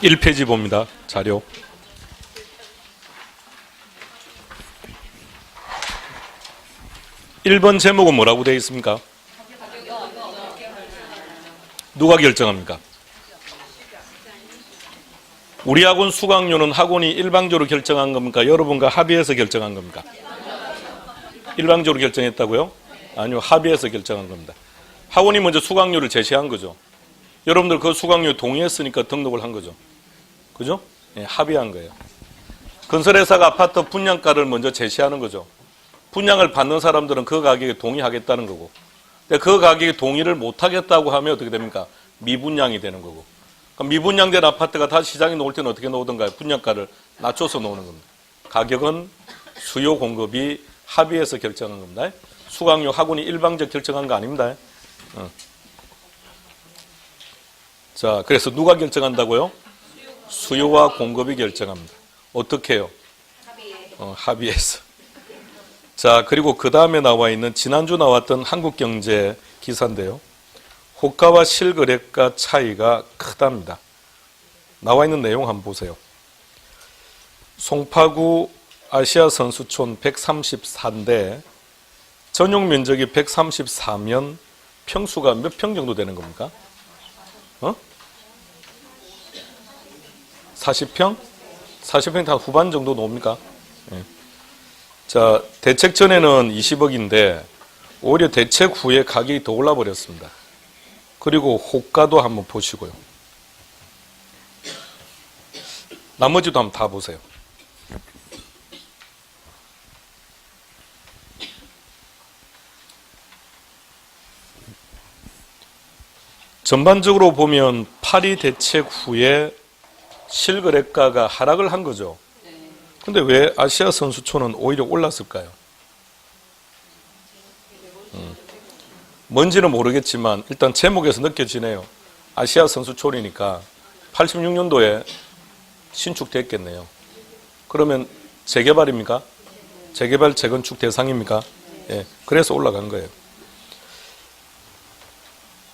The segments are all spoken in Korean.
1페이지 봅니다. 자료. 일 번 제목은 뭐라고 되어 있습니까? 누가 결정합니까? 우리 학원 수강료는 학원이 일방적으로 결정한 겁니까? 여러분과 합의해서 결정한 겁니까? 일방적으로 결정했다고요? 아니요, 합의해서 결정한 겁니다. 학원이 먼저 수강료를 제시한 거죠. 여러분들 그 수강료에 동의했으니까 등록을 한 거죠. 그죠? 예, 합의한 거예요. 건설회사가 아파트 분양가를 먼저 제시하는 거죠. 분양을 받는 사람들은 그 가격에 동의하겠다는 거고, 근데 그 가격에 동의를 못하겠다고 하면 어떻게 됩니까? 미분양이 되는 거고. 그럼 미분양된 아파트가 다시 시장에 놓을 때는 어떻게 놓던가요? 분양가를 낮춰서 놓는 겁니다. 가격은 수요 공급이 합의해서 결정한 겁니다. 수강료 학원이 일방적 결정한 거 아닙니다. 자, 그래서 누가 결정한다고요? 수요와 공급이 결정합니다. 어떻게 해요? 합의해서. 자, 그리고 그 다음에 나와 있는 지난주 나왔던 한국경제 기사인데요. 호가와 실거래가 차이가 크답니다. 나와 있는 내용 한번 보세요. 송파구 아시아 선수촌 134인데 전용 면적이 134면 평수가 몇 평 정도 되는 겁니까? 40평? 40평 다 후반 정도 나옵니까? 네. 자, 대책 전에는 20억인데 오히려 대책 후에 가격이 더 올라 버렸습니다. 그리고 호가도 한번 보시고요. 나머지도 한번 다 보세요. 전반적으로 보면 파리 대책 후에 실거래가가 하락을 한 거죠. 근데 왜 아시아 선수촌은 오히려 올랐을까요? 뭔지는 모르겠지만 일단 제목에서 느껴지네요. 아시아 선수촌이니까 86년도에 신축됐겠네요. 그러면 재개발입니까? 재개발, 재건축 대상입니까? 예, 그래서 올라간 거예요.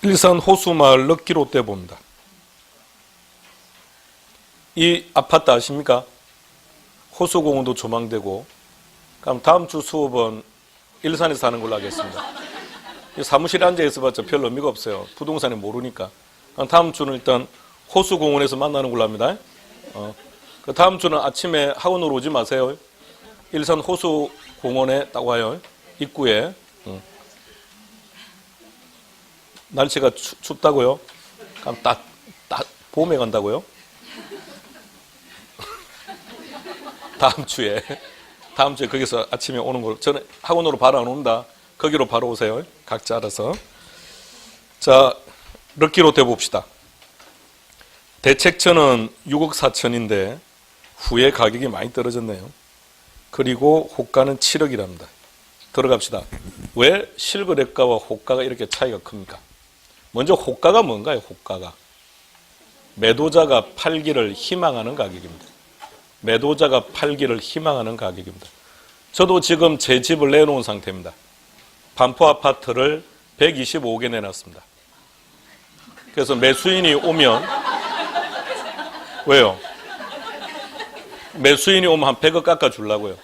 일산 호수마을 럭키롯데 봅니다. 이 아파트 아십니까? 호수공원도 조망되고, 그럼 다음 주 수업은 일산에서 하는 걸로 하겠습니다. 사무실에 앉아 있어봤자 별 의미가 없어요. 부동산에 모르니까. 다음 주는 일단 호수공원에서 만나는 걸로 합니다. 그 다음 주는 아침에 학원으로 오지 마세요. 일산 호수공원에 딱 와요. 입구에. 날씨가 춥다고요? 그럼 딱 봄에 간다고요? 다음 주에 거기서 아침에 오는 걸, 저는 학원으로 바로 안 온다. 거기로 바로 오세요. 각자 알아서. 자, 럭키롯데 봅시다. 대책전은 6억 4천인데 후에 가격이 많이 떨어졌네요. 그리고 호가는 7억이랍니다. 들어갑시다. 왜 실거래가와 호가가 이렇게 차이가 큽니까? 먼저 호가가 뭔가요? 호가가 매도자가 팔기를 희망하는 가격입니다. 매도자가 팔기를 희망하는 가격입니다. 저도 지금 제 집을 내놓은 상태입니다. 반포 아파트를 125억에 내놨습니다. 그래서 매수인이 오면, 왜요? 매수인이 오면 한 100억 깎아주려고요.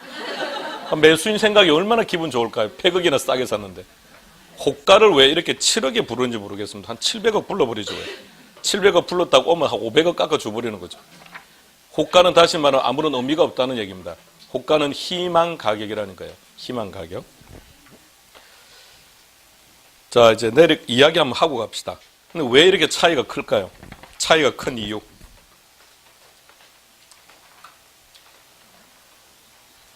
매수인 생각이 얼마나 기분 좋을까요? 100억이나 싸게 샀는데. 호가를 왜 이렇게 7억에 부르는지 모르겠습니다. 한 700억 불러버리죠. 700억 불렀다고 오면 한 500억 깎아줘버리는 거죠. 호가는 다시 말하면 아무런 의미가 없다는 얘기입니다. 호가는 희망 가격이라는 거예요. 희망 가격. 자, 이제 이야기 한번 하고 갑시다. 근데 왜 이렇게 차이가 클까요? 차이가 큰 이유.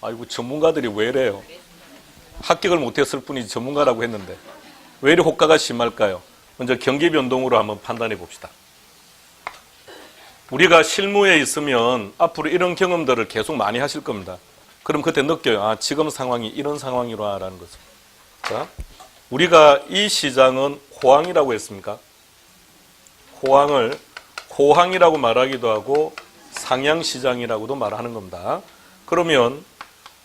아이고, 전문가들이 왜 이래요? 합격을 못했을 뿐이지 전문가라고 했는데 왜 이렇게 호가가 심할까요? 먼저 경기 변동으로 한번 판단해 봅시다. 우리가 실무에 있으면 앞으로 이런 경험들을 계속 많이 하실 겁니다. 그럼 그때 느껴요. 아, 지금 상황이 이런 상황이라는 것을. 자, 우리가 이 시장은 호황이라고 했습니까? 호황이라고 말하기도 하고 상향시장이라고도 말하는 겁니다. 그러면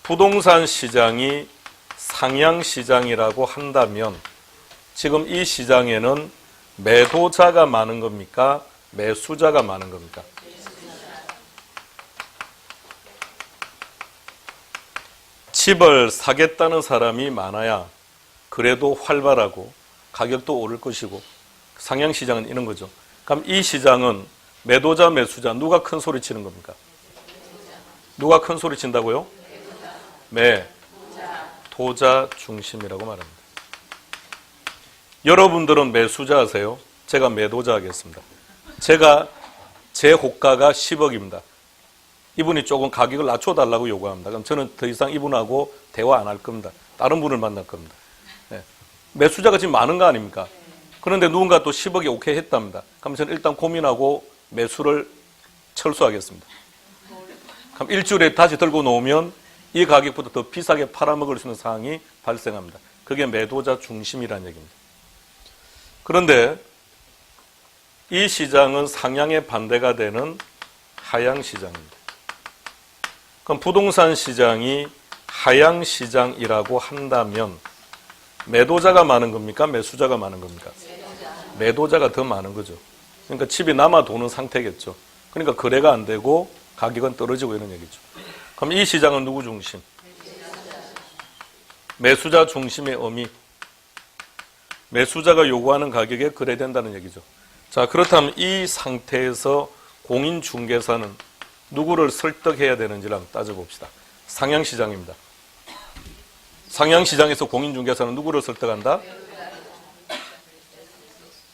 부동산 시장이 상향시장이라고 한다면 지금 이 시장에는 매도자가 많은 겁니까? 매수자가 많은 겁니까? 집을 사겠다는 사람이 많아야 그래도 활발하고 가격도 오를 것이고 상향시장은 이런 거죠. 그럼 이 시장은 매도자, 매수자 누가 큰 소리 치는 겁니까? 누가 큰 소리 친다고요? 매도자 중심이라고 말합니다. 여러분들은 매수자 하세요? 제가 매도자 하겠습니다. 제 호가가 10억입니다. 이분이 조금 가격을 낮춰달라고 요구합니다. 그럼 저는 더 이상 이분하고 대화 안 할 겁니다. 다른 분을 만날 겁니다. 네. 매수자가 지금 많은 거 아닙니까? 그런데 누군가 또 10억에 오케이 했답니다. 그럼 저는 일단 고민하고 매수를 철수하겠습니다. 그럼 일주일에 다시 들고 놓으면 이 가격보다 더 비싸게 팔아먹을 수 있는 상황이 발생합니다. 그게 매도자 중심이라는 얘기입니다. 그런데 이 시장은 상향의 반대가 되는 하향 시장입니다. 그럼 부동산 시장이 하향 시장이라고 한다면 매도자가 많은 겁니까? 매수자가 많은 겁니까? 매도자가 더 많은 거죠. 그러니까 집이 남아 도는 상태겠죠. 그러니까 거래가 안 되고 가격은 떨어지고 이런 얘기죠. 그럼 이 시장은 누구 중심? 매수자 중심의 의미. 매수자가 요구하는 가격에 거래된다는 얘기죠. 자, 그렇다면 이 상태에서 공인중개사는 누구를 설득해야 되는지를 한번 따져봅시다. 상향시장입니다. 상향시장에서 공인중개사는 누구를 설득한다?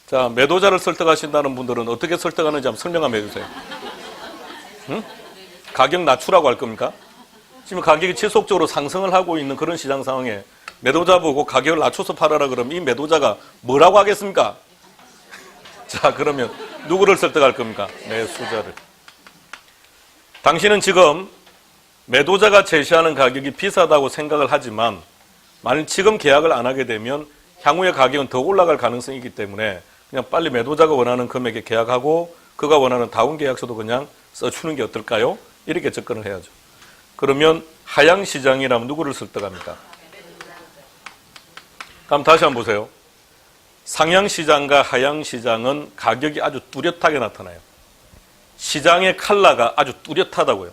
자, 매도자를 설득하신다는 분들은 어떻게 설득하는지 한번 설명 한번 해주세요. 응? 가격 낮추라고 할 겁니까? 지금 가격이 지속적으로 상승을 하고 있는 그런 시장 상황에 매도자 보고 가격을 낮춰서 팔아라 그러면 이 매도자가 뭐라고 하겠습니까? 자, 그러면 누구를 설득할 겁니까? 매수자를. 당신은 지금 매도자가 제시하는 가격이 비싸다고 생각을 하지만 만일 지금 계약을 안 하게 되면 향후의 가격은 더 올라갈 가능성이 있기 때문에 그냥 빨리 매도자가 원하는 금액에 계약하고 그가 원하는 다운 계약서도 그냥 써주는 게 어떨까요? 이렇게 접근을 해야죠. 그러면 하향 시장이라면 누구를 설득합니까? 그럼 다시 한번 보세요. 상향 시장과 하향 시장은 가격이 아주 뚜렷하게 나타나요. 시장의 컬러가 아주 뚜렷하다고요.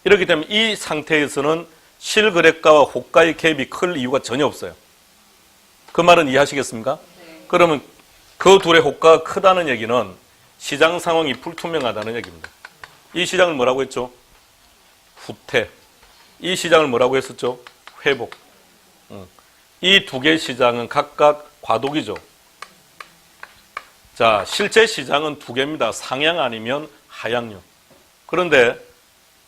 이렇기 때문에 이 상태에서는 실거래가와 호가의 갭이 클 이유가 전혀 없어요. 그 말은 이해하시겠습니까? 네. 그러면 그 둘의 호가가 크다는 얘기는 시장 상황이 불투명하다는 얘기입니다. 이 시장을 뭐라고 했죠? 후퇴. 이 시장을 뭐라고 했었죠? 회복. 이 두 개의 시장은 각각 과도기죠. 자, 실제 시장은 두 개입니다. 상향 아니면 하향요. 그런데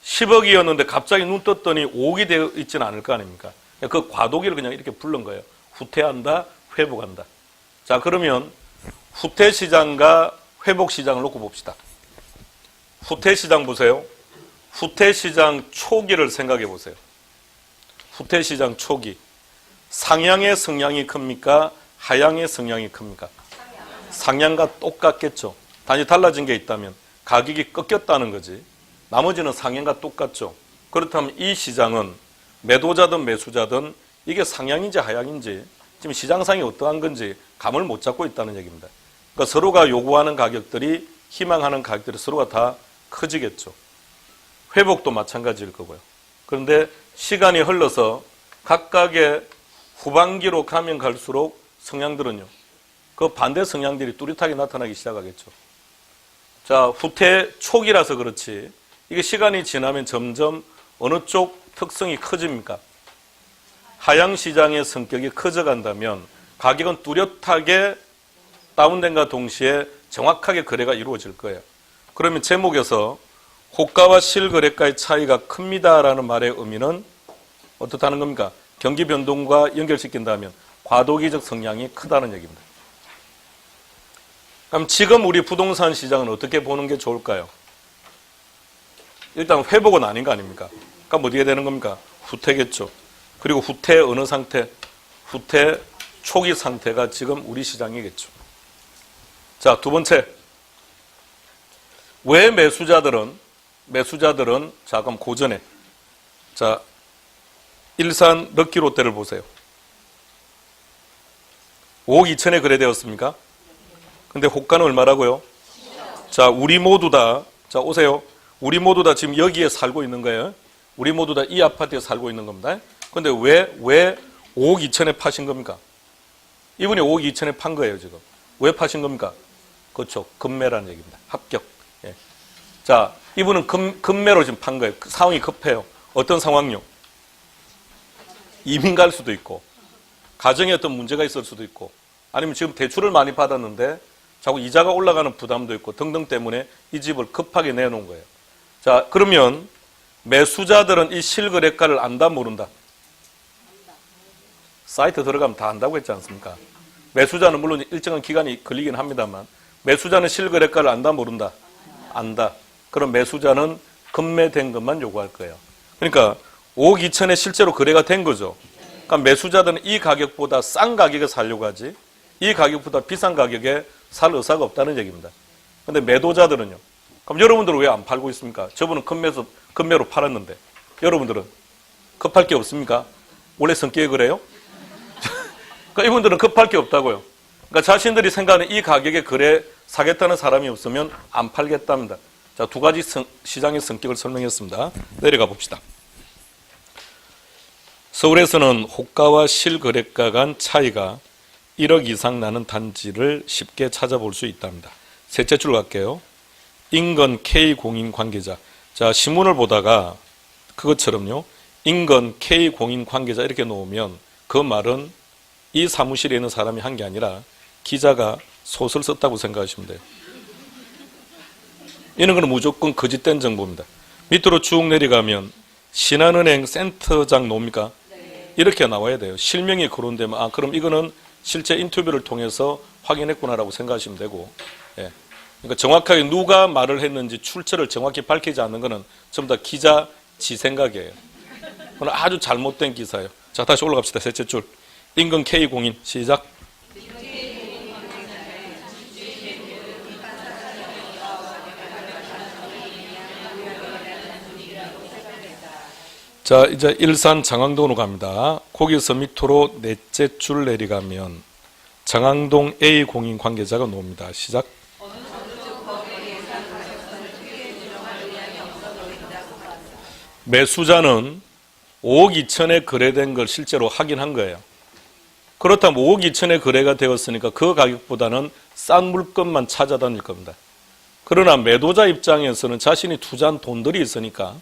10억이었는데 갑자기 눈 떴더니 5억이 되어 있지는 않을 거 아닙니까? 그 과도기를 그냥 이렇게 부른 거예요. 후퇴한다, 회복한다. 자, 그러면 후퇴 시장과 회복 시장을 놓고 봅시다. 후퇴 시장 보세요. 후퇴 시장 초기를 생각해 보세요. 후퇴 시장 초기. 상향의 성향이 큽니까? 하향의 성향이 큽니까? 상향과 똑같겠죠. 단지 달라진 게 있다면 가격이 꺾였다는 거지. 나머지는 상향과 똑같죠. 그렇다면 이 시장은 매도자든 매수자든 이게 상향인지 하향인지 지금 시장상이 어떠한 건지 감을 못 잡고 있다는 얘기입니다. 그러니까 서로가 요구하는 가격들이 희망하는 가격들이 서로가 다 커지겠죠. 회복도 마찬가지일 거고요. 그런데 시간이 흘러서 각각의 후반기로 가면 갈수록 성향들은요. 그 반대 성향들이 뚜렷하게 나타나기 시작하겠죠. 자, 후퇴 초기라서 그렇지 이게 시간이 지나면 점점 어느 쪽 특성이 커집니까? 하향 시장의 성격이 커져간다면 가격은 뚜렷하게 다운된과 동시에 정확하게 거래가 이루어질 거예요. 그러면 제목에서 호가와 실거래가의 차이가 큽니다라는 말의 의미는 어떻다는 겁니까? 경기 변동과 연결시킨다면 과도기적 성향이 크다는 얘기입니다. 그럼 지금 우리 부동산 시장은 어떻게 보는 게 좋을까요? 일단 회복은 아닌 거 아닙니까? 그럼 어떻게 되는 겁니까? 후퇴겠죠. 그리고 후퇴 어느 상태? 후퇴 초기 상태가 지금 우리 시장이겠죠. 자, 두 번째. 왜 매수자들은 자, 그럼 고전에 자, 일산 럭키롯데를 보세요. 5억 2천에 거래되었습니까? 근데 호가는 얼마라고요? 자, 우리 모두 다, 자, 오세요. 우리 모두 다 지금 여기에 살고 있는 거예요. 우리 모두 다 이 아파트에 살고 있는 겁니다. 근데 왜 5억 2천에 파신 겁니까? 이분이 5억 2천에 판 거예요, 지금. 왜 파신 겁니까? 그렇죠. 금매라는 얘기입니다. 합격. 예. 자, 이분은 금매로 지금 판 거예요. 상황이 급해요. 어떤 상황요? 이민 갈 수도 있고, 가정에 어떤 문제가 있을 수도 있고, 아니면 지금 대출을 많이 받았는데 자꾸 이자가 올라가는 부담도 있고 등등 때문에 이 집을 급하게 내놓은 거예요. 자, 그러면 매수자들은 이 실거래가를 안다, 모른다? 사이트 들어가면 다 안다고 했지 않습니까? 매수자는 물론 일정한 기간이 걸리긴 합니다만, 매수자는 실거래가를 안다, 모른다? 안다. 그럼 매수자는 금매된 것만 요구할 거예요. 그러니까 5억 2천에 실제로 거래가 된 거죠. 그러니까 매수자들은 이 가격보다 싼 가격에 살려고 하지, 이 가격보다 비싼 가격에 살 의사가 없다는 얘기입니다. 근데 매도자들은요? 그럼 여러분들은 왜 안 팔고 있습니까? 저분은 금매로 팔았는데 여러분들은 급할 게 없습니까? 원래 성격이 그래요? 그러니까 이분들은 급할 게 없다고요. 그러니까 자신들이 생각하는 이 가격에 사겠다는 사람이 없으면 안 팔겠답니다. 자, 두 가지 시장의 성격을 설명했습니다. 내려가 봅시다. 서울에서는 호가와 실거래가 간 차이가 1억 이상 나는 단지를 쉽게 찾아볼 수 있답니다. 셋째 줄 갈게요. 인건 K공인 관계자. 자, 신문을 보다가 그것처럼요, 인건 K공인 관계자 이렇게 놓으면 그 말은 이 사무실에 있는 사람이 한 게 아니라 기자가 소설 썼다고 생각하시면 돼요. 이런 거는 무조건 거짓된 정보입니다. 밑으로 쭉 내려가면 신한은행 센터장 놓습니까? 이렇게 나와야 돼요. 실명이 거론되면 아, 그럼 이거는 실제 인터뷰를 통해서 확인했구나라고 생각하시면 되고, 예. 그러니까 정확하게 누가 말을 했는지 출처를 정확히 밝히지 않는 것은 전부 다 기자 지 생각이에요. 그건 아주 잘못된 기사예요. 자, 다시 올라갑시다. 셋째 줄. 인근 K공인 시작. 자, 이제 일산 장항동으로 갑니다. 거기서 밑으로 넷째 줄 내려가면 장항동 A공인 관계자가 나옵니다. 시작. 매수자는 5억 2천에 거래된 걸 실제로 확인한 거예요. 그렇다면 5억 2천에 거래가 되었으니까 그 가격보다는 싼 물건만 찾아다닐 겁니다. 그러나 매도자 입장에서는 자신이 투자한 돈들이 있으니까,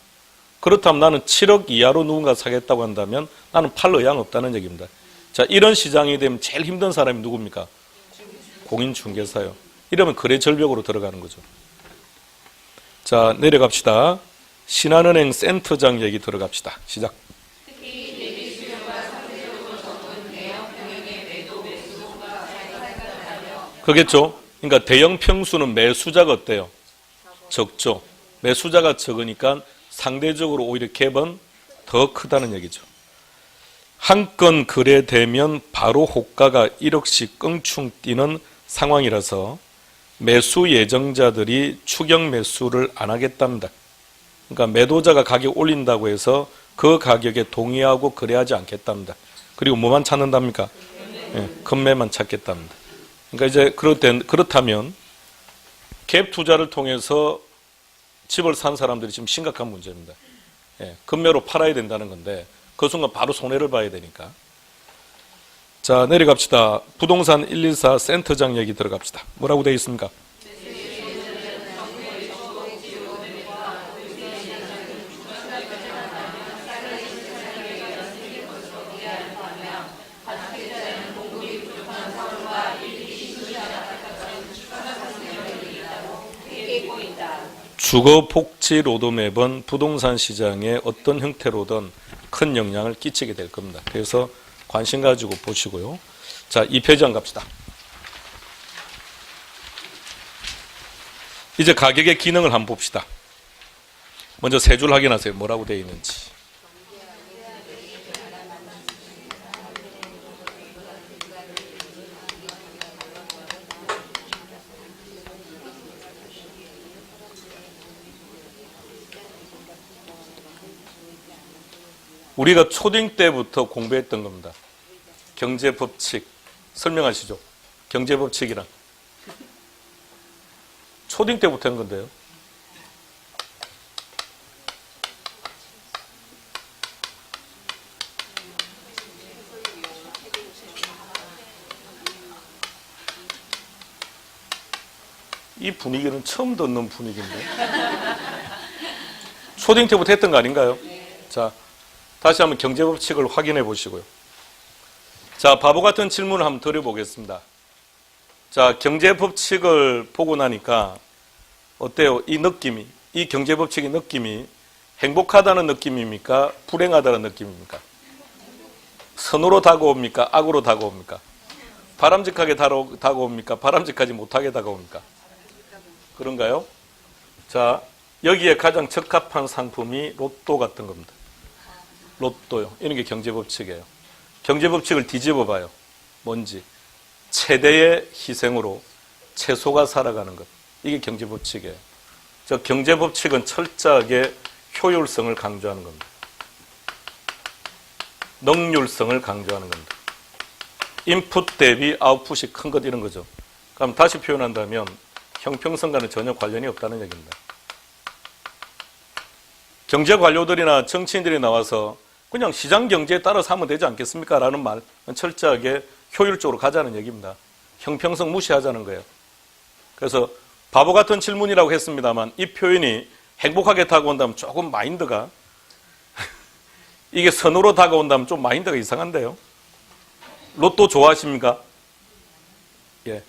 그렇다면 나는 7억 이하로 누군가 사겠다고 한다면 나는 팔 의향 없다는 얘기입니다. 자, 이런 시장이 되면 제일 힘든 사람이 누굽니까? 공인중개사요. 이러면 거래 절벽으로 들어가는 거죠. 자, 내려갑시다. 신한은행 센터장 얘기 들어갑시다. 시작. 그겠죠. 그러니까 대형 평수는 매수자가 어때요? 적죠. 매수자가 적으니까 상대적으로 오히려 갭은 더 크다는 얘기죠. 한 건 거래되면 바로 호가가 1억씩 껑충 뛰는 상황이라서 매수 예정자들이 추격 매수를 안 하겠답니다. 그러니까 매도자가 가격 올린다고 해서 그 가격에 동의하고 거래하지 않겠답니다. 그리고 뭐만 찾는답니까? 네, 금매만 찾겠답니다. 그러니까 이제 그렇다면 갭 투자를 통해서 집을 산 사람들이 지금 심각한 문제입니다. 예, 금매로 팔아야 된다는 건데 그 순간 바로 손해를 봐야 되니까. 자, 내려갑시다. 부동산 124 센터장 얘기 들어갑시다. 뭐라고 되어 있습니까? 주거복지 로드맵은 부동산 시장에 어떤 형태로든 큰 영향을 끼치게 될 겁니다. 그래서 관심 가지고 보시고요. 자, 2페이지 갑시다. 이제 가격의 기능을 한번 봅시다. 먼저 세 줄 확인하세요. 뭐라고 되어 있는지. 우리가 초딩 때부터 공부했던 겁니다. 경제법칙. 설명하시죠. 경제법칙이란. 초딩 때부터 한 건데요. 이 분위기는 처음 듣는 분위기인데. 초딩 때부터 했던 거 아닌가요? 자, 다시 한번 경제법칙을 확인해 보시고요. 자, 바보 같은 질문을 한번 드려보겠습니다. 자, 경제법칙을 보고 나니까 어때요? 이 느낌이, 이 경제법칙의 느낌이 행복하다는 느낌입니까? 불행하다는 느낌입니까? 선으로 다가옵니까? 악으로 다가옵니까? 바람직하게 다가옵니까? 바람직하지 못하게 다가옵니까? 그런가요? 자, 여기에 가장 적합한 상품이 로또 같은 겁니다. 로또요. 이런 게 경제법칙이에요. 경제법칙을 뒤집어 봐요. 뭔지. 최대의 희생으로 최소가 살아가는 것. 이게 경제법칙이에요. 저 경제법칙은 철저하게 효율성을 강조하는 겁니다. 능률성을 강조하는 겁니다. 인풋 대비 아웃풋이 큰 것 이런 거죠. 그럼 다시 표현한다면 형평성과는 전혀 관련이 없다는 얘기입니다. 경제 관료들이나 정치인들이 나와서 그냥 시장 경제에 따라서 하면 되지 않겠습니까? 라는 말은 철저하게 효율적으로 가자는 얘기입니다. 형평성 무시하자는 거예요. 그래서 바보 같은 질문이라고 했습니다만 이 표현이 행복하게 다가온다면 조금 마인드가 이게 선으로 다가온다면 좀 마인드가 이상한데요. 로또 좋아하십니까? 예.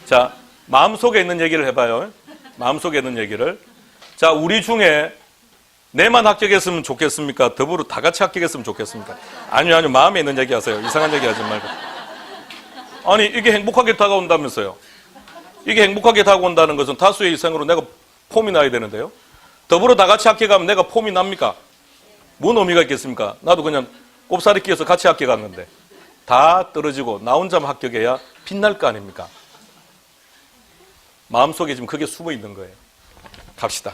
자, 마음속에 있는 얘기를 해봐요. 마음속에 있는 얘기를. 자, 우리 중에 내만 합격했으면 좋겠습니까? 더불어 다 같이 합격했으면 좋겠습니까? 아니요. 마음에 있는 얘기 하세요. 이상한 얘기 하지 말고. 아니, 이게 행복하게 다가온다면서요. 이게 행복하게 다가온다는 것은 다수의 이상으로 내가 폼이 나야 되는데요. 더불어 다 같이 합격하면 내가 폼이 납니까? 뭔 의미가 있겠습니까? 나도 그냥 꼽사리 끼어서 같이 합격한 건데. 다 떨어지고 나 혼자만 합격해야 빛날 거 아닙니까? 마음속에 지금 그게 숨어 있는 거예요. 갑시다.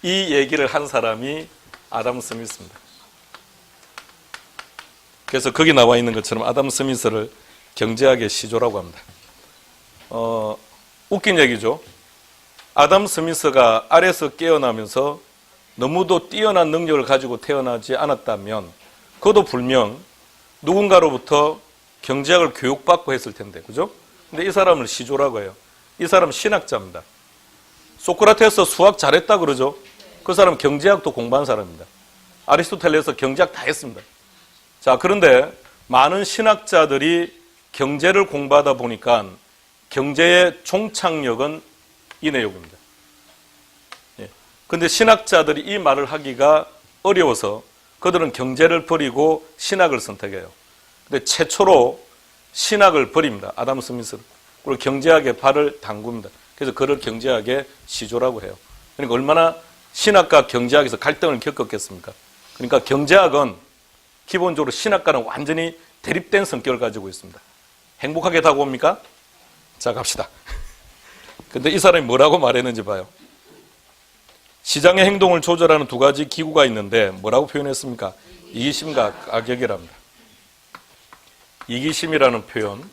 이 얘기를 한 사람이 아담 스미스입니다. 그래서 거기 나와 있는 것처럼 아담 스미스를 경제학의 시조라고 합니다. 웃긴 얘기죠. 아담 스미스가 알에서 깨어나면서 너무도 뛰어난 능력을 가지고 태어나지 않았다면 그도 분명 누군가로부터 경제학을 교육받고 했을 텐데, 그죠? 근데 이 사람을 시조라고 해요. 이 사람은 신학자입니다. 소크라테스 수학 잘했다 그러죠? 그 사람은 경제학도 공부한 사람입니다. 아리스토텔레스 경제학 다 했습니다. 자, 그런데 많은 신학자들이 경제를 공부하다 보니까 경제의 종착역은 이 내용입니다. 예. 근데 신학자들이 이 말을 하기가 어려워서 그들은 경제를 버리고 신학을 선택해요. 근데 최초로 신학을 버립니다. 아담 스미스는. 그리고 경제학에 발을 담굽니다. 그래서 그를 경제학의 시조라고 해요. 그러니까 얼마나 신학과 경제학에서 갈등을 겪었겠습니까? 그러니까 경제학은 기본적으로 신학과는 완전히 대립된 성격을 가지고 있습니다. 행복하게 다가옵니까? 자, 갑시다. 근데 이 사람이 뭐라고 말했는지 봐요. 시장의 행동을 조절하는 두 가지 기구가 있는데 뭐라고 표현했습니까? 이기심과 가격이랍니다. 이기심이라는 표현,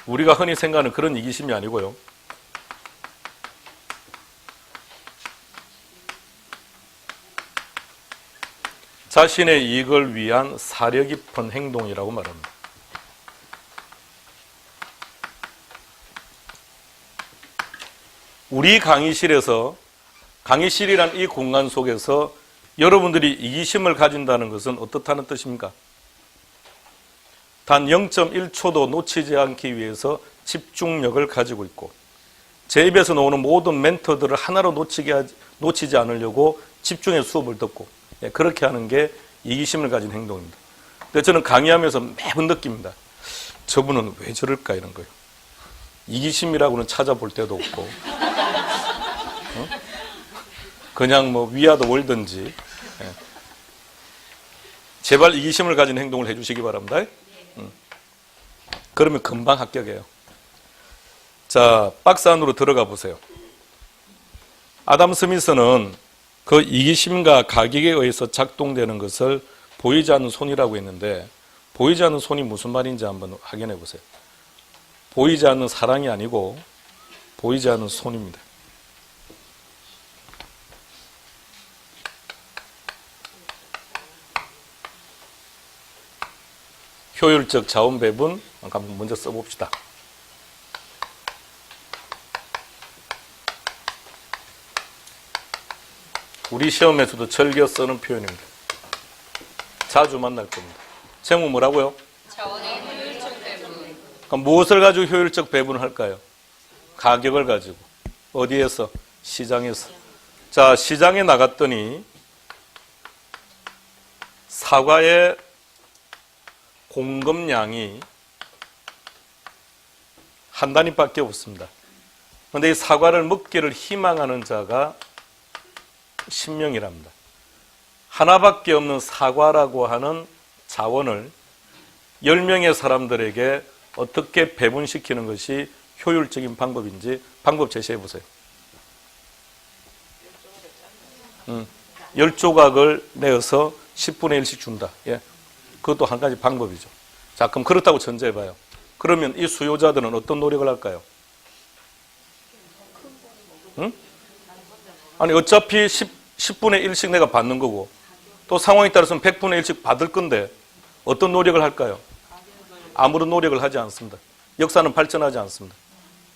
우리가 흔히 생각하는 그런 이기심이 아니고요. 자신의 이익을 위한 사려 깊은 행동이라고 말합니다. 우리 강의실에서 강의실이란 이 공간 속에서 여러분들이 이기심을 가진다는 것은 어떻다는 뜻입니까? 단 0.1초도 놓치지 않기 위해서 집중력을 가지고 있고 제 입에서 나오는 모든 멘트들을 하나로 놓치지 않으려고 집중해 수업을 듣고 그렇게 하는 게 이기심을 가진 행동입니다. 근데 저는 강의하면서 매번 느낍니다. 저분은 왜 저럴까 이런 거예요. 이기심이라고는 찾아볼 데도 없고 그냥 뭐 위아더 월든지 제발 이기심을 가진 행동을 해주시기 바랍니다. 그러면 금방 합격해요. 자, 박스 안으로 들어가 보세요. 아담 스미스는 그 이기심과 가격에 의해서 작동되는 것을 보이지 않는 손이라고 했는데 보이지 않는 손이 무슨 말인지 한번 확인해 보세요. 보이지 않는 사랑이 아니고 보이지 않는 손입니다. 효율적 자원 배분 한번 먼저 써봅시다. 우리 시험에서도 즐겨 쓰는 표현입니다. 자주 만날 겁니다. 제목 뭐라고요? 자원의 효율적 배분. 그럼 무엇을 가지고 효율적 배분을 할까요? 가격을 가지고. 어디에서? 시장에서. 자, 시장에 나갔더니 사과의 공급량이 한 단위밖에 없습니다. 그런데 이 사과를 먹기를 희망하는 자가 10명이랍니다. 하나밖에 없는 사과라고 하는 자원을 10명의 사람들에게 어떻게 배분시키는 것이 효율적인 방법인지 방법 제시해 보세요. 10조각을 내어서 10분의 1씩 준다. 예. 그것도 한 가지 방법이죠. 자, 그럼 그렇다고 전제해 봐요. 그러면 이 수요자들은 어떤 노력을 할까요? 응? 아니, 어차피 10분의 1씩 내가 받는 거고, 또 상황에 따라서는 100분의 1씩 받을 건데, 어떤 노력을 할까요? 아무런 노력을 하지 않습니다. 역사는 발전하지 않습니다.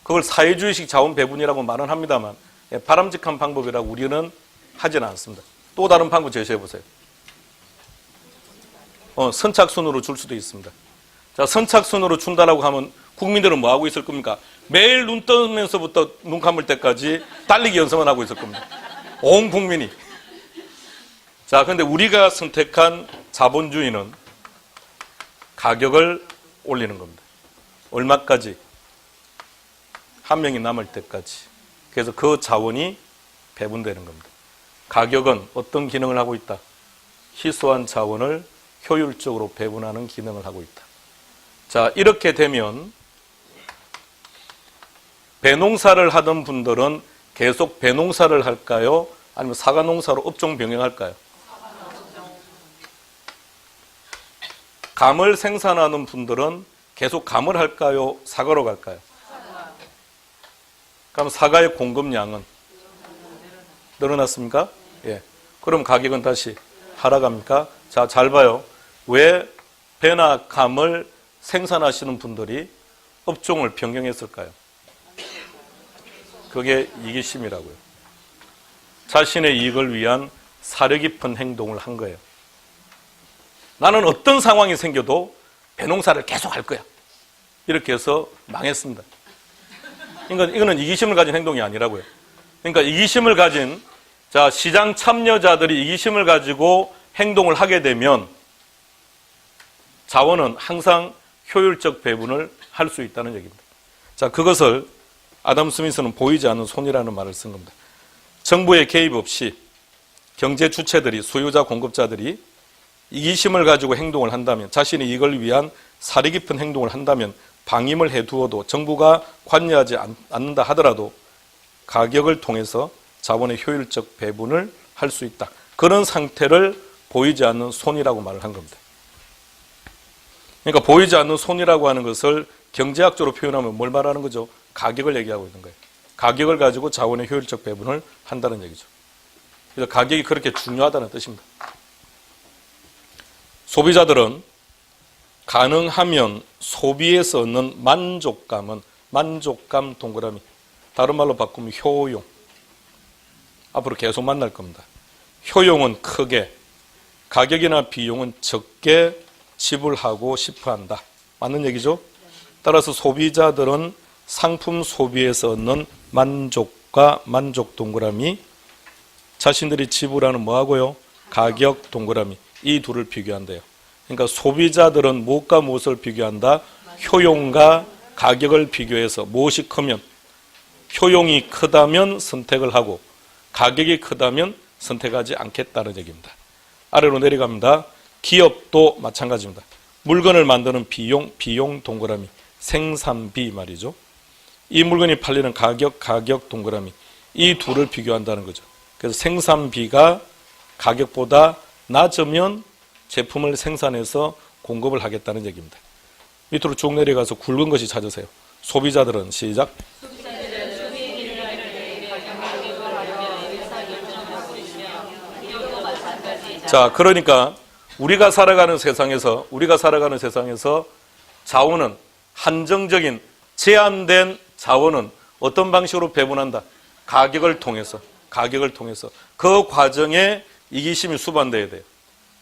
그걸 사회주의식 자원 배분이라고 말은 합니다만, 바람직한 방법이라고 우리는 하지는 않습니다. 또 다른 방법 제시해 보세요. 선착순으로 줄 수도 있습니다. 자, 선착순으로 준다라고 하면 국민들은 뭐 하고 있을 겁니까? 매일 눈 뜨면서부터 눈 감을 때까지 달리기 연습만 하고 있을 겁니다. 온 국민이. 자, 그런데 우리가 선택한 자본주의는 가격을 올리는 겁니다. 얼마까지? 한 명이 남을 때까지. 그래서 그 자원이 배분되는 겁니다. 가격은 어떤 기능을 하고 있다? 희소한 자원을 효율적으로 배분하는 기능을 하고 있다. 자, 이렇게 되면 배농사를 하던 분들은 계속 배농사를 할까요? 아니면 사과농사로 업종 병행할까요? 감을 생산하는 분들은 계속 감을 할까요? 사과로 갈까요? 그럼 사과의 공급량은 늘어났습니까? 예. 그럼 가격은 다시 하락합니까? 자, 잘 봐요. 왜 배나 감을 생산하시는 분들이 업종을 변경했을까요? 그게 이기심이라고요. 자신의 이익을 위한 사려 깊은 행동을 한 거예요. 나는 어떤 상황이 생겨도 배농사를 계속 할 거야. 이렇게 해서 망했습니다. 그러니까 이거는 이기심을 가진 행동이 아니라고요. 그러니까 이기심을 가진, 자, 시장 참여자들이 이기심을 가지고 행동을 하게 되면 자원은 항상 효율적 배분을 할 수 있다는 얘기입니다. 자, 그것을 아담 스미스는 보이지 않는 손이라는 말을 쓴 겁니다. 정부의 개입 없이 경제 주체들이, 소유자, 공급자들이 이기심을 가지고 행동을 한다면, 자신의 이익을 위한 사려 깊은 행동을 한다면 방임을 해두어도, 정부가 관여하지 않는다 하더라도 가격을 통해서 자원의 효율적 배분을 할 수 있다. 그런 상태를 보이지 않는 손이라고 말을 한 겁니다. 그러니까 보이지 않는 손이라고 하는 것을 경제학적으로 표현하면 뭘 말하는 거죠? 가격을 얘기하고 있는 거예요. 가격을 가지고 자원의 효율적 배분을 한다는 얘기죠. 그래서 가격이 그렇게 중요하다는 뜻입니다. 소비자들은 가능하면 소비에서 얻는 만족감은, 만족감 동그라미, 다른 말로 바꾸면 효용, 앞으로 계속 만날 겁니다. 효용은 크게, 가격이나 비용은 적게 지불하고 싶어 한다. 맞는 얘기죠? 따라서 소비자들은 상품 소비에서 얻는 만족과 만족 동그라미, 자신들이 지불하는 뭐하고요? 가격 동그라미, 이 둘을 비교한대요. 그러니까 소비자들은 무엇과 무엇을 비교한다? 효용과 가격을 비교해서 무엇이 크면, 효용이 크다면 선택을 하고 가격이 크다면 선택하지 않겠다는 얘기입니다. 아래로 내려갑니다. 기업도 마찬가지입니다. 물건을 만드는 비용 동그라미, 생산비 말이죠. 이 물건이 팔리는 가격 동그라미, 이 둘을 비교한다는 거죠. 그래서 생산비가 가격보다 낮으면 제품을 생산해서 공급을 하겠다는 얘기입니다. 밑으로 쭉 내려가서 굵은 것이 찾으세요. 소비자들은, 시작. 자, 그러니까 우리가 살아가는 세상에서 자원은, 한정적인 제한된 자원은 어떤 방식으로 배분한다? 가격을 통해서. 가격을 통해서 그 과정에 이기심이 수반돼야 돼요.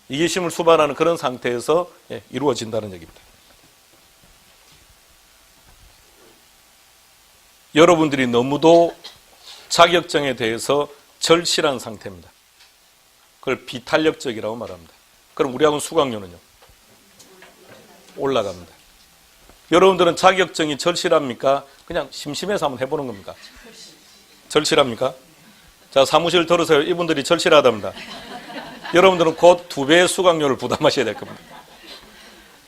이기심을 수반하는 그런 상태에서 이루어진다는 얘기입니다. 여러분들이 너무도 자격증에 대해서 절실한 상태입니다. 그걸 비탄력적이라고 말합니다. 그럼 우리하고는 수강료는요? 올라갑니다. 여러분들은 자격증이 절실합니까? 그냥 심심해서 한번 해보는 겁니까? 절실합니까? 자, 사무실 들으세요. 이분들이 절실하답니다. 여러분들은 곧 2배의 수강료를 부담하셔야 될 겁니다.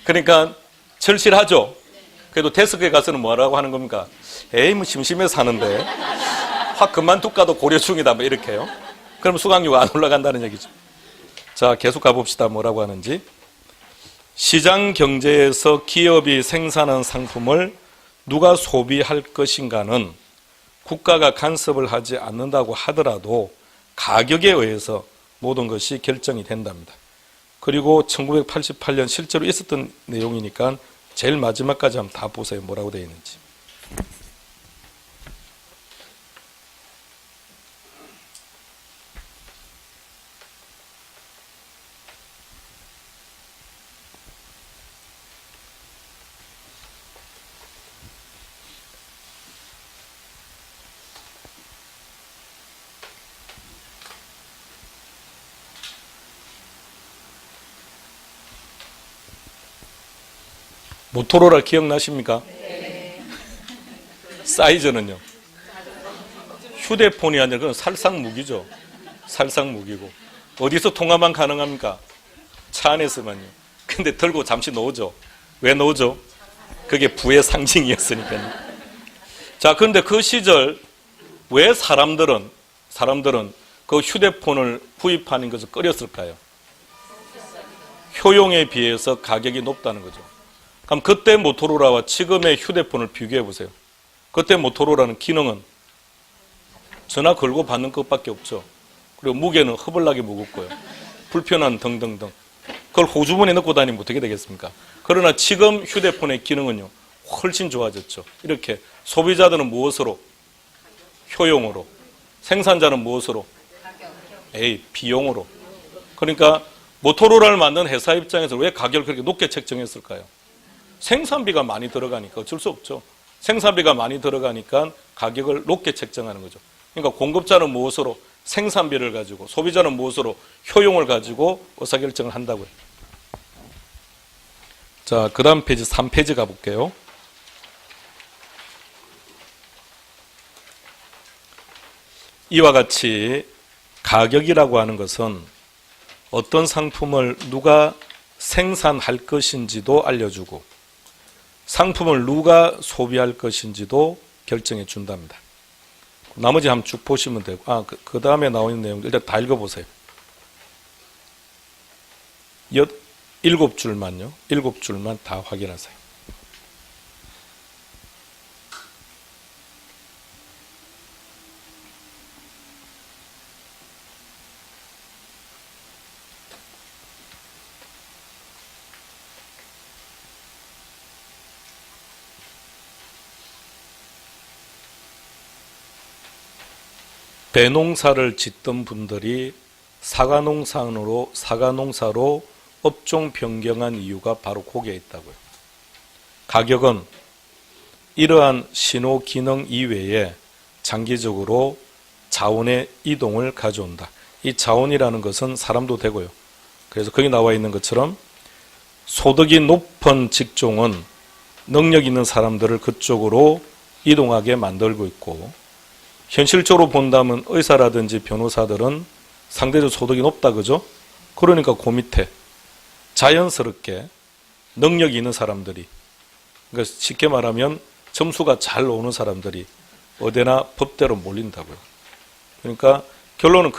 그러니까 절실하죠? 그래도 데스크에 가서는 뭐라고 하는 겁니까? 에이, 뭐 심심해서 하는데 확 그만둘까도 고려 중이다, 뭐 이렇게요. 그럼 수강료가 안 올라간다는 얘기죠. 자, 계속 가봅시다. 뭐라고 하는지. 시장 경제에서 기업이 생산한 상품을 누가 소비할 것인가는 국가가 간섭을 하지 않는다고 하더라도 가격에 의해서 모든 것이 결정이 된답니다. 그리고 1988년 실제로 있었던 내용이니까 제일 마지막까지 한번 다 보세요. 뭐라고 되어 있는지. 모토로라 기억나십니까? 네. 사이즈는요? 휴대폰이 아니라 그건 살상무기죠. 살상무기고. 어디서 통화만 가능합니까? 차 안에서만요. 근데 들고 잠시 놓죠. 왜 놓죠? 그게 부의 상징이었으니까요. 자, 그런데 그 시절 왜 사람들은 그 휴대폰을 구입하는 것을 꺼렸을까요? 효용에 비해서 가격이 높다는 거죠. 그럼 그때 모토로라와 지금의 휴대폰을 비교해 보세요. 그때 모토로라는 기능은 전화 걸고 받는 것밖에 없죠. 그리고 무게는 허벌나게 무겁고요. 불편한 등등등. 그걸 호주머니에 넣고 다니면 어떻게 되겠습니까? 그러나 지금 휴대폰의 기능은요, 훨씬 좋아졌죠. 이렇게 소비자들은 무엇으로? 효용으로. 생산자는 무엇으로? 비용으로. 그러니까 모토로라를 만든 회사 입장에서 왜 가격을 그렇게 높게 책정했을까요? 생산비가 많이 들어가니까 어쩔 수 없죠. 생산비가 많이 들어가니까 가격을 높게 책정하는 거죠. 그러니까 공급자는 무엇으로? 생산비를 가지고, 소비자는 무엇으로? 효용을 가지고 의사결정을 한다고요. 자, 그 다음 페이지 3페이지 가볼게요. 이와 같이 가격이라고 하는 것은 어떤 상품을 누가 생산할 것인지도 알려주고 상품을 누가 소비할 것인지도 결정해 준답니다. 나머지 한번 쭉 보시면 되고, 그 다음에 나와 있는 내용들 일단 다 읽어보세요. 7줄만요. 7줄만 다 확인하세요. 배농사를 짓던 분들이 사과농사로 업종 변경한 이유가 바로 거기에 있다고요. 가격은 이러한 신호 기능 이외에 장기적으로 자원의 이동을 가져온다. 이 자원이라는 것은 사람도 되고요. 그래서 거기 나와 있는 것처럼 소득이 높은 직종은 능력 있는 사람들을 그쪽으로 이동하게 만들고 있고, 현실적으로 본다면 의사라든지 변호사들은 상대적 소득이 높다, 그죠? 그러니까 그 밑에 자연스럽게 능력이 있는 사람들이, 그러니까 쉽게 말하면 점수가 잘 오는 사람들이 어디나 법대로 몰린다고요. 그러니까 결론은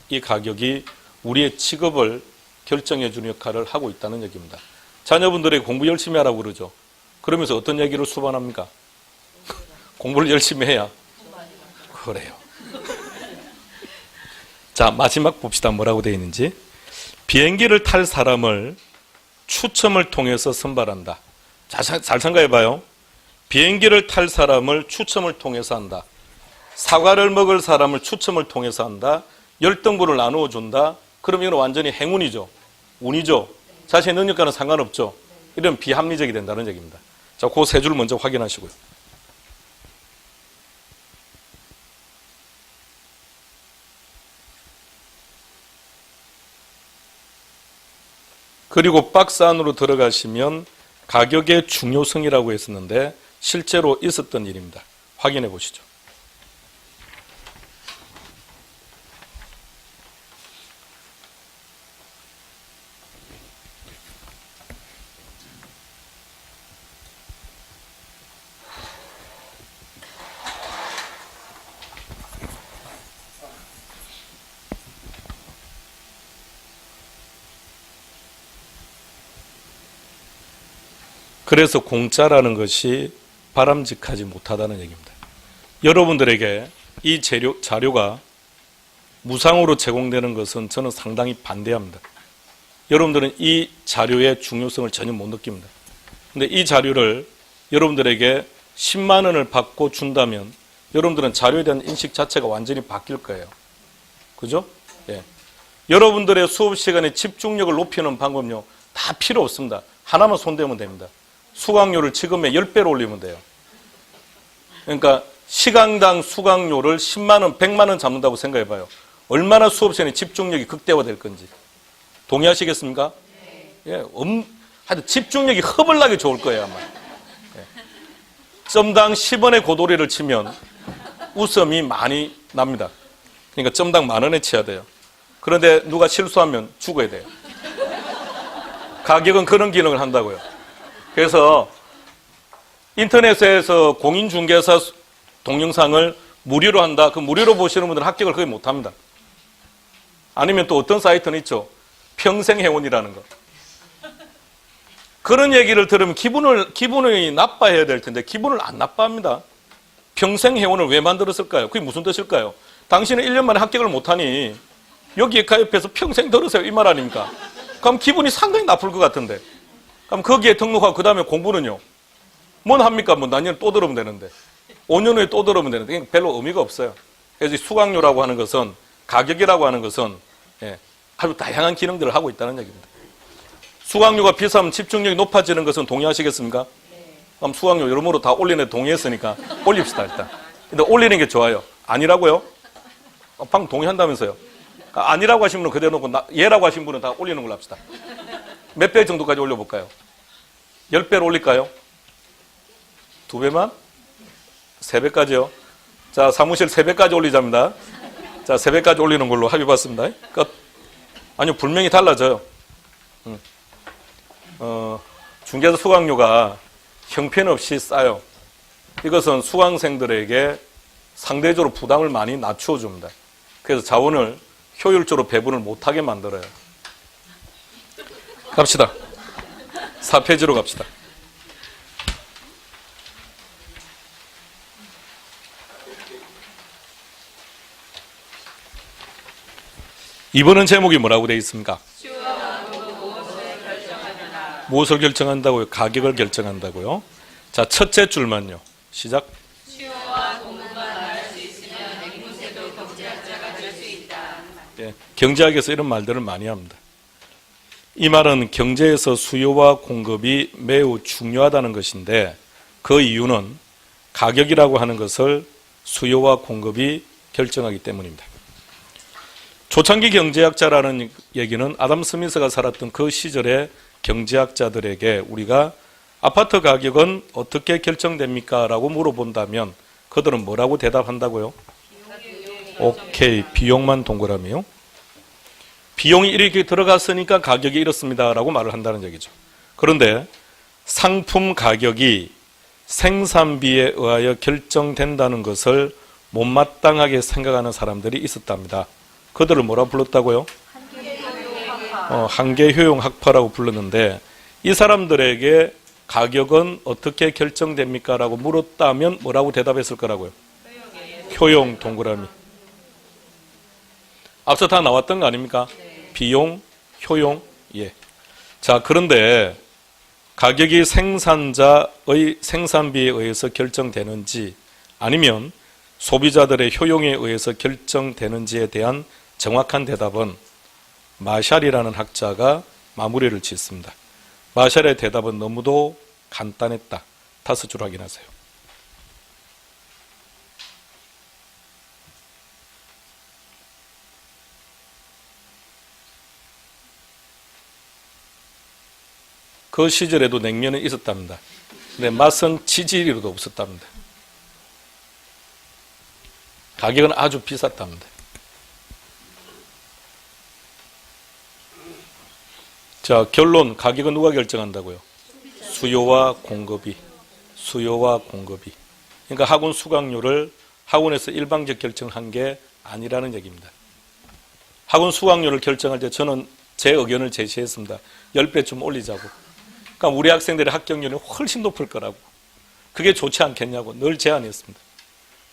이 가격이 우리의 직업을 결정해 주는 역할을 하고 있다는 얘기입니다. 자녀분들에게 공부 열심히 하라고 그러죠. 그러면서 어떤 얘기를 수반합니까? 공부를 열심히 해야. 그래요. 자, 마지막 봅시다. 뭐라고 되어 있는지. 비행기를 탈 사람을 추첨을 통해서 선발한다. 잘 생각해 봐요. 비행기를 탈 사람을 추첨을 통해서 한다. 사과를 먹을 사람을 추첨을 통해서 한다. 열등분을 나누어 준다. 그럼 이건 완전히 행운이죠. 운이죠. 자신의 능력과는 상관없죠. 이런 비합리적이 된다는 얘기입니다. 자, 그 세 줄 먼저 확인하시고요. 그리고 박스 안으로 들어가시면 가격의 중요성이라고 했었는데 실제로 있었던 일입니다. 확인해 보시죠. 그래서 공짜라는 것이 바람직하지 못하다는 얘기입니다. 여러분들에게 이 자료가 무상으로 제공되는 것은 저는 상당히 반대합니다. 여러분들은 이 자료의 중요성을 전혀 못 느낍니다. 근데 이 자료를 여러분들에게 10만 원을 받고 준다면 여러분들은 자료에 대한 인식 자체가 완전히 바뀔 거예요. 그죠? 예. 여러분들의 수업 시간에 집중력을 높이는 방법요, 다 필요 없습니다. 하나만 손대면 됩니다. 수강료를 지금의 10배로 올리면 돼요. 그러니까 시간당 수강료를 10만 원, 100만 원 잡는다고 생각해 봐요. 얼마나 수업 시간에 집중력이 극대화될 건지. 동의하시겠습니까? 예, 하여튼 집중력이 허벌나게 좋을 거예요, 아마. 예. 점당 10원의 고도리를 치면 웃음이 많이 납니다. 그러니까 점당 10,000원에 쳐야 돼요. 그런데 누가 실수하면 죽어야 돼요. 가격은 그런 기능을 한다고요. 그래서 인터넷에서 공인중개사 동영상을 무료로 한다. 그 무료로 보시는 분들은 합격을 거의 못합니다. 아니면 또 어떤 사이트는 있죠. 평생회원이라는 거. 그런 얘기를 들으면 기분이 나빠해야 될 텐데 기분을 안 나빠합니다. 평생회원을 왜 만들었을까요? 그게 무슨 뜻일까요? 당신은 1년 만에 합격을 못하니 여기에 가입해서 평생 들으세요. 이 말 아닙니까? 그럼 기분이 상당히 나쁠 것 같은데. 그럼 거기에 등록하고 그 다음에 공부는요? 뭔 합니까? 뭐 나중에 또 들으면 되는데. 5년 후에 또 들으면 되는데 별로 의미가 없어요. 그래서 수강료라고 하는 것은, 가격이라고 하는 것은 아주 다양한 기능들을 하고 있다는 얘기입니다. 수강료가 비싸면 집중력이 높아지는 것은 동의하시겠습니까? 그럼 수강료 여러모로 다 올리는 데 동의했으니까 올립시다 일단. 근데 올리는 게 좋아요. 아니라고요? 방금 동의한다면서요. 아니라고 하신 분은 그대로 놓고 예라고 하신 분은 다 올리는 걸로 합시다. 몇 배 정도까지 올려볼까요? 10배로 올릴까요? 2배만? 3배까지요? 자, 사무실 3배까지 올리자입니다. 자, 3배까지 올리는 걸로 합의봤습니다. 끝. 아니요, 분명히 달라져요. 중개사 수강료가 형편없이 싸요. 이것은 수강생들에게 상대적으로 부담을 많이 낮추어 줍니다. 그래서 자원을 효율적으로 배분을 못하게 만들어요. 갑시다. 4페이지로 갑시다. 이번은 제목이 뭐라고 되어 있습니까? 무엇을 결정한다고요? 가격을 결정한다고요? 자, 첫째 줄만요. 시작. 수요와 공급만 말할 수 있으면 앵무새도 경제학자가 될 수 있다. 예, 경제학에서 이런 말들을 많이 합니다. 이 말은 경제에서 수요와 공급이 매우 중요하다는 것인데 그 이유는 가격이라고 하는 것을 수요와 공급이 결정하기 때문입니다. 초창기 경제학자라는 얘기는 아담 스미스가 살았던 그 시절의 경제학자들에게 우리가 아파트 가격은 어떻게 결정됩니까? 라고 물어본다면 그들은 뭐라고 대답한다고요? 오케이, 비용만 동그라미요. 비용이 이렇게 들어갔으니까 가격이 이렇습니다 라고 말을 한다는 얘기죠. 그런데 상품 가격이 생산비에 의하여 결정된다는 것을 못마땅하게 생각하는 사람들이 있었답니다. 그들을 뭐라 불렀다고요? 한계효용학파라고 불렀는데 이 사람들에게 가격은 어떻게 결정됩니까? 라고 물었다면 뭐라고 대답했을 거라고요? 효용 동그라미. 앞서 다 나왔던 거 아닙니까? 비용, 효용, 예. 자, 그런데 가격이 생산자의 생산비에 의해서 결정되는지 아니면 소비자들의 효용에 의해서 결정되는지에 대한 정확한 대답은 마샬이라는 학자가 마무리를 짓습니다. 마샬의 대답은 너무도 간단했다. 5줄 확인하세요. 그 시절에도 냉면은 있었답니다. 근데 맛은 지지리로도 없었답니다. 가격은 아주 비쌌답니다. 자, 결론, 가격은 누가 결정한다고요? 수요와 공급이. 수요와 공급이. 그러니까 학원 수강료를 학원에서 일방적 결정한 게 아니라는 얘기입니다. 학원 수강료를 결정할 때 저는 제 의견을 제시했습니다. 10배 좀 올리자고. 그러니까 우리 학생들의 합격률이 훨씬 높을 거라고. 그게 좋지 않겠냐고 늘 제안했습니다.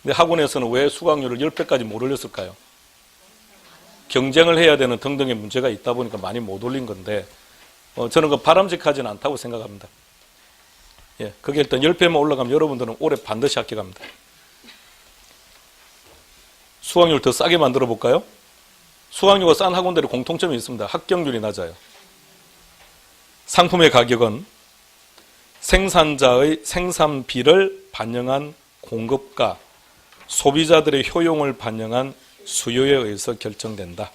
근데 학원에서는 왜 수강료를 10배까지 못 올렸을까요? 경쟁을 해야 되는 등등의 문제가 있다 보니까 많이 못 올린 건데 저는 그 바람직하지는 않다고 생각합니다. 예, 그게 일단 10배만 올라가면 여러분들은 올해 반드시 합격합니다. 수강료를 더 싸게 만들어 볼까요? 수강료가 싼 학원들의 공통점이 있습니다. 합격률이 낮아요. 상품의 가격은 생산자의 생산비를 반영한 공급가, 소비자들의 효용을 반영한 수요에 의해서 결정된다.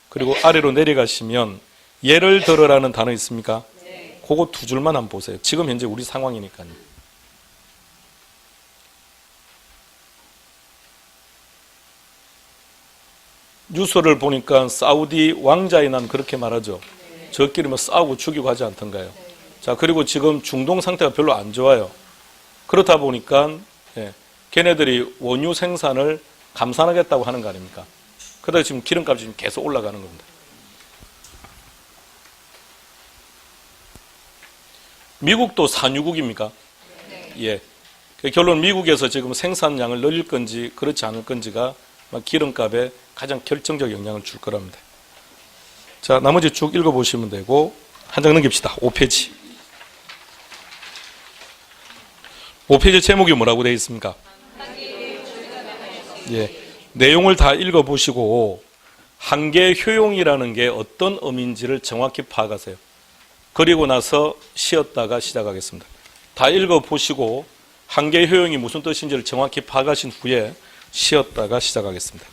그리고 아래로 내려가시면 예를 들어라는 단어 있습니까? 네. 그거 2줄만 한번 보세요. 지금 현재 우리 상황이니까요. 뉴스를 보니까 사우디 왕자의 난 그렇게 말하죠. 네. 저끼리 뭐 싸우고 죽이고 하지 않던가요? 네. 자, 그리고 지금 중동 상태가 별로 안 좋아요. 그렇다 보니까 걔네들이 원유 생산을 감산하겠다고 하는 거 아닙니까? 그러다 지금 기름값이 지금 계속 올라가는 겁니다. 미국도 산유국입니까? 네. 예. 결론 미국에서 지금 생산량을 늘릴 건지 그렇지 않을 건지가 기름값에 가장 결정적 영향을 줄 거랍니다. 자, 나머지 쭉 읽어보시면 되고 한 장 넘깁시다. 5페이지. 5페이지 제목이 뭐라고 되어 있습니까? 예. 내용을 다 읽어보시고 한계 효용이라는 게 어떤 의미인지를 정확히 파악하세요. 그리고 나서 쉬었다가 시작하겠습니다. 다 읽어보시고 한계 효용이 무슨 뜻인지를 정확히 파악하신 후에 쉬었다가 시작하겠습니다.